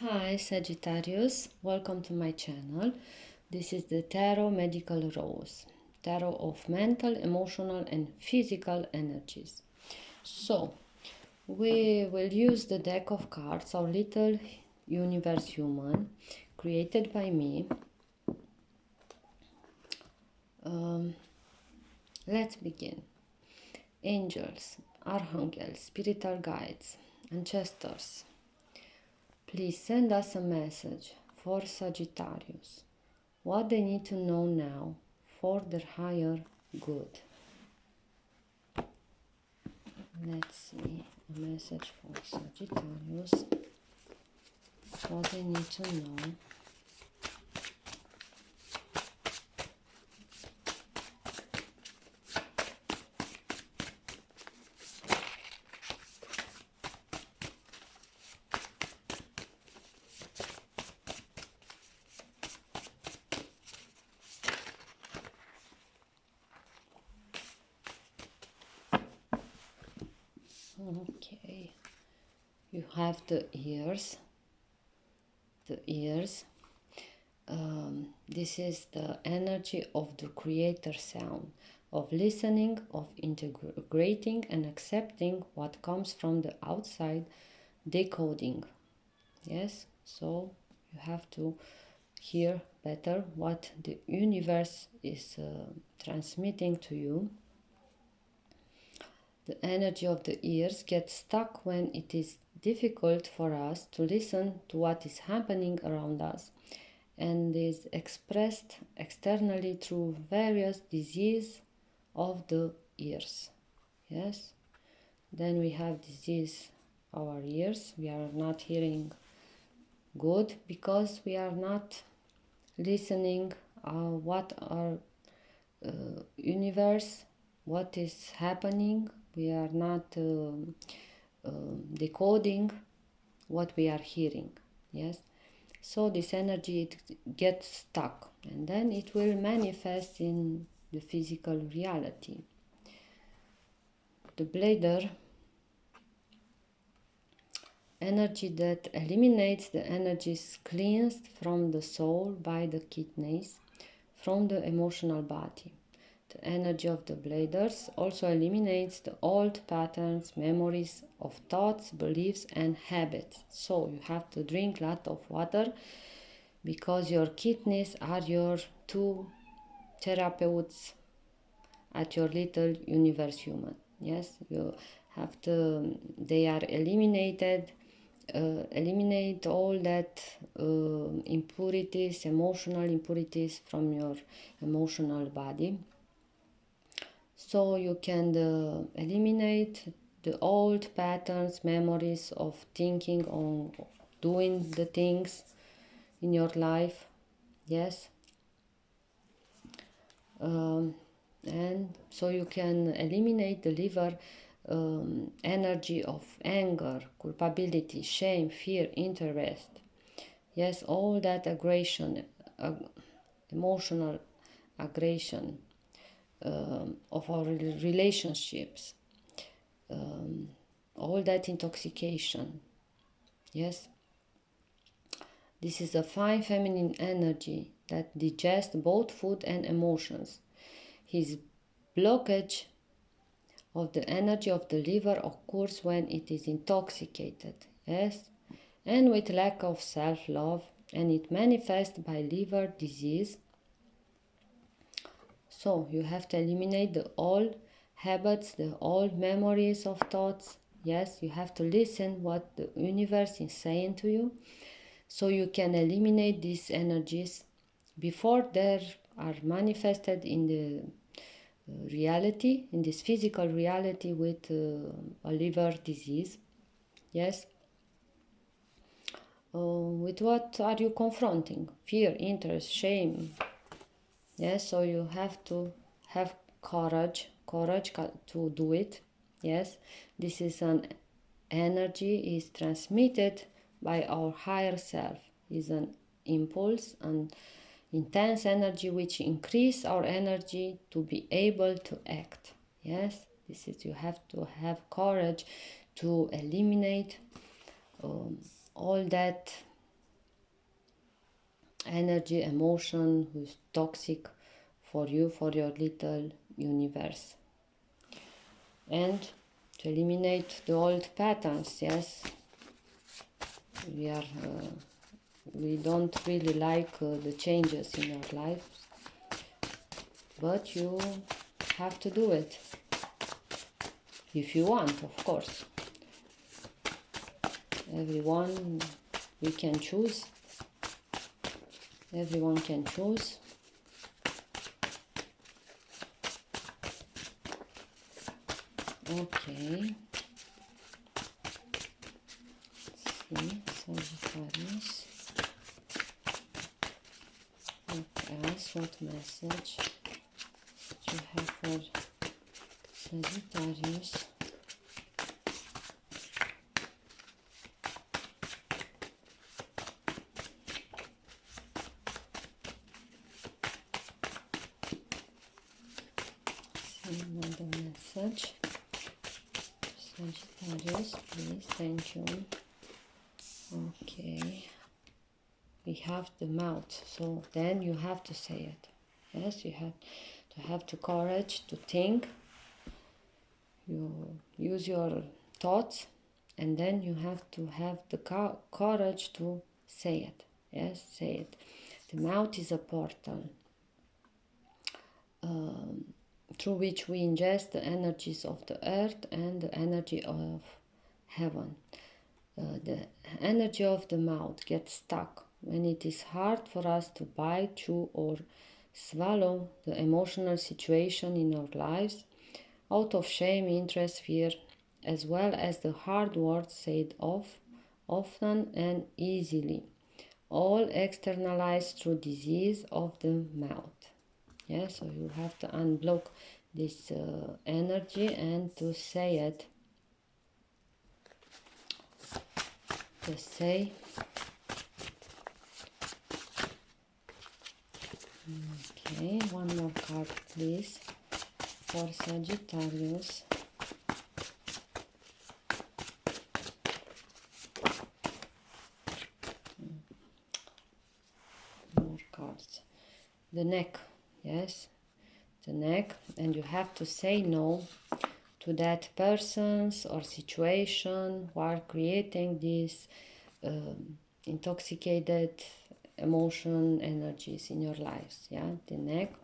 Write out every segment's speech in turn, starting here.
Hi Sagittarius, welcome to my channel. This is the Tarot Medical Rose, Tarot of mental, emotional and physical energies. So, we will use the deck of cards, our little universe human, created by me. Let's begin. Angels, archangels, spiritual guides, ancestors, please send us a message for Sagittarius. What they need to know now for their higher good. Let's see a message for Sagittarius. What they need to know. Okay, you have the ears. The ears. This is the energy of the creator sound, of listening, of integrating and accepting what comes from the outside, decoding. Yes, so you have to hear better what the universe is transmitting to you. The energy of the ears gets stuck when it is difficult for us to listen to what is happening around us, and is expressed externally through various disease of the ears. Yes, then we have disease our ears. We are not hearing good because we are not listening what our universe, what is happening. We are not decoding what we are hearing. Yes, so this energy, it gets stuck and then it will manifest in the physical reality. The blader, energy that eliminates the energies cleansed from the soul by the kidneys, from the emotional body. The energy of the bladers also eliminates the old patterns, memories of thoughts, beliefs and habits. So you have to drink a lot of water because your kidneys are your two therapeutes at your little universe human. Yes, you have to, they are eliminated, eliminate all that impurities, emotional impurities from your emotional body. So you can eliminate the old patterns, memories of thinking on doing the things in your life. Yes. And so you can eliminate the liver energy of anger, culpability, shame, fear, interest. Yes, all that aggression, emotional aggression of our relationships, all that intoxication. Yes, this is a fine feminine energy that digests both food and emotions. His blockage of the energy of the liver occurs when it is intoxicated, yes, and with lack of self-love, and it manifests by liver disease. So you have to eliminate the old habits, the old memories of thoughts. Yes, you have to listen what the universe is saying to you, so you can eliminate these energies before they are manifested in the reality, in this physical reality with a liver disease. Yes. With what are you confronting? Fear, interest, shame. Yes, so you have to have courage to do it. Yes, this is an energy is transmitted by our higher self, is an impulse and intense energy which increase our energy to be able to act. Yes, this is, you have to have courage to eliminate all that energy, emotion, who's toxic for you, for your little universe. And to eliminate the old patterns, yes, we don't really like the changes in our lives, but you have to do it if you want, of course. Everyone, we can choose. Everyone can choose. Okay. Let's see, Sagittarius. What else? What message do you have for Sagittarius? Another message. Sagittarius, please, thank you. Okay. We have the mouth, so then you have to say it. Yes, you have the courage to think. You use your thoughts, and then you have to have the courage to say it. Yes, say it. The mouth is a portal through which we ingest the energies of the earth and the energy of heaven. The energy of the mouth gets stuck when it is hard for us to bite, chew, or swallow the emotional situation in our lives out of shame, interest, fear, as well as the hard words said often and easily, all externalized through disease of the mouth. Yeah, so you have to unblock this energy and to say it. To say. Okay, one more card, please, for Sagittarius. More cards. The neck. Yes, the neck, and you have to say no to that persons or situation who are creating these intoxicated emotion energies in your lives. Yeah, the neck,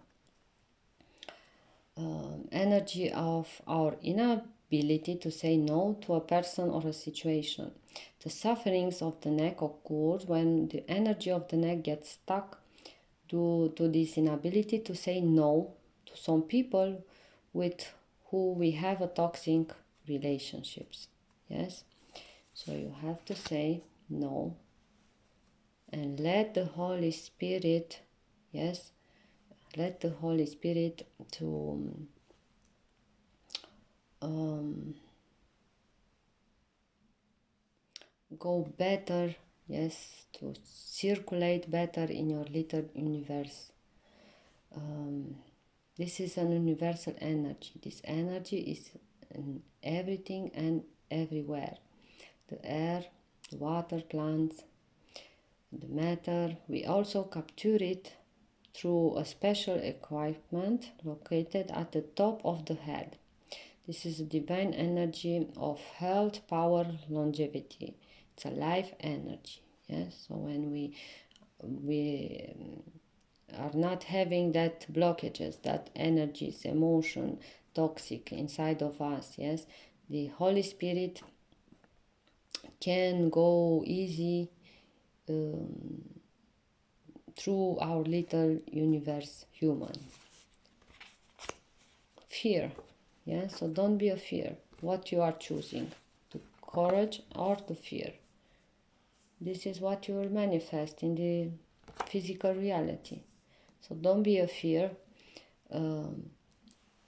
energy of our inability to say no to a person or a situation. The sufferings of the neck occur when the energy of the neck gets stuck due to this inability to say no to some people with who we have a toxic relationships. Yes, so you have to say no and let the Holy Spirit, yes, let the Holy Spirit to go better, yes, to circulate better in your little universe. This is an universal energy. This energy is in everything and everywhere. The air, the water, plants, the matter. We also capture it through a special equipment located at the top of the head. This is a divine energy of health, power, longevity. It's a life energy. Yes, so when we are not having that blockages, that energies, emotion, toxic inside of us, yes, the Holy Spirit can go easy through our little universe human. Fear, yeah, so don't be a fear. What you are choosing, to courage or to fear. This is what you will manifest in the physical reality. So don't be a fear.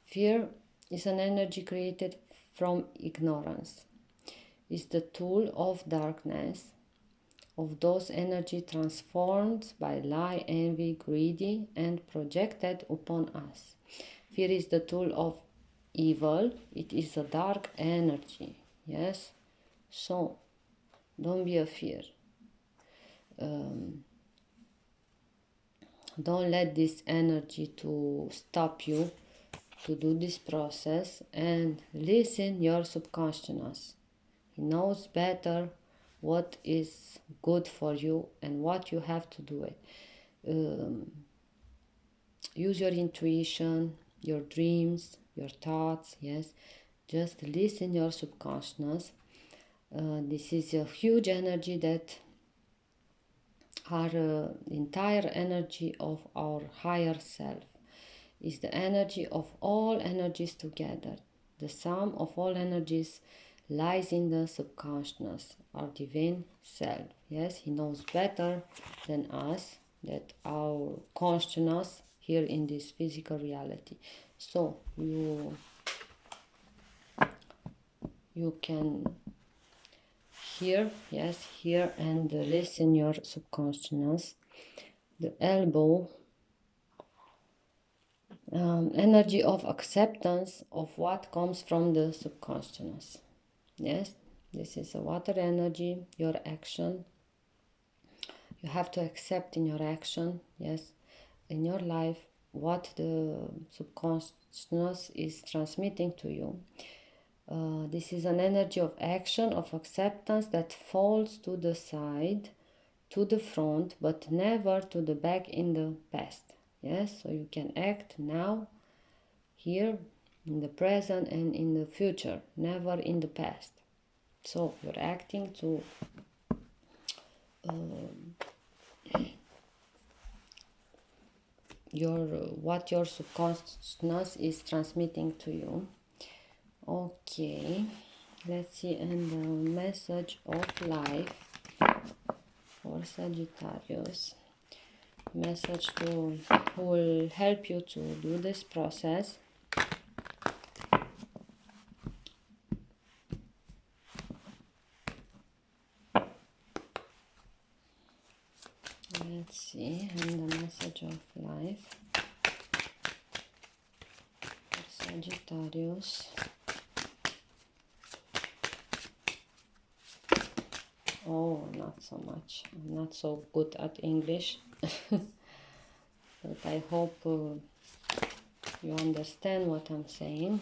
Fear is an energy created from ignorance. It's the tool of darkness, of those energy transformed by lie, envy, greedy, and projected upon us. Fear is the tool of evil. It is a dark energy. Yes? So, don't be a fear. Don't let this energy to stop you to do this process, and listen your subconscious. He knows better what is good for you and what you have to do it. Use your intuition, your dreams, your thoughts. Yes, just listen your subconscious. This is a huge energy that our entire energy of our higher self is the energy of all energies together. The sum of all energies lies in the subconscious, our divine self. Yes, he knows better than us that our consciousness here in this physical reality. So you can hear, yes, hear and listen your subconscious. The elbow, energy of acceptance of what comes from the subconscious. Yes, this is a water energy, your action. You have to accept in your action, yes, in your life, what the subconscious is transmitting to you. This is an energy of action, of acceptance that falls to the side, to the front, but never to the back in the past. Yes, so you can act now, here, in the present and in the future, never in the past. So you're acting to what your subconscious is transmitting to you. Okay, let's see, and the message of life for Sagittarius. Message who will help you to do this process. Let's see, and the message of life for Sagittarius. Oh, not so much. I'm not so good at English. But I hope you understand what I'm saying.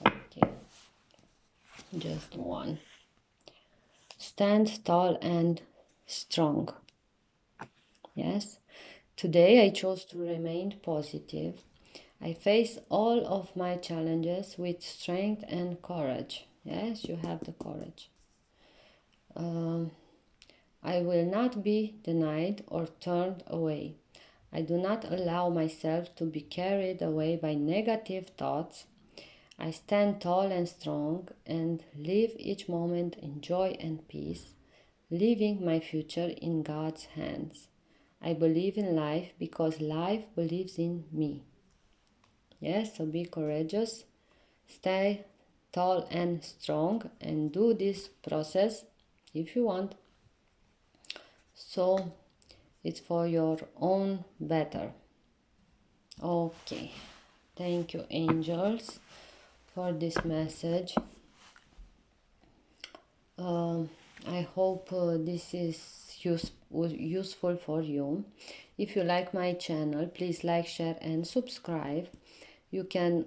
Okay, just one. Stand tall and strong. Yes, today I chose to remain positive. I face all of my challenges with strength and courage. Yes, you have the courage. I will not be denied or turned away. I do not allow myself to be carried away by negative thoughts. I stand tall and strong and live each moment in joy and peace, leaving my future in God's hands. I believe in life because life believes in me. Yes, so be courageous, stay tall and strong, and do this process if you want. So it's for your own better. Okay, thank you, angels, for this message. I hope this is useful for you. If you like my channel, please like, share and subscribe. You can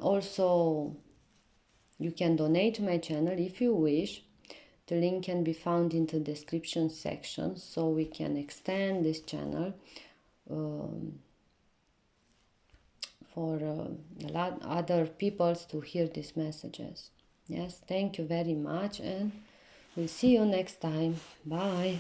donate to my channel if you wish. The link can be found in the description section, so we can extend this channel for a lot other people to hear these messages. Yes, thank you very much, and we'll see you next time. Bye.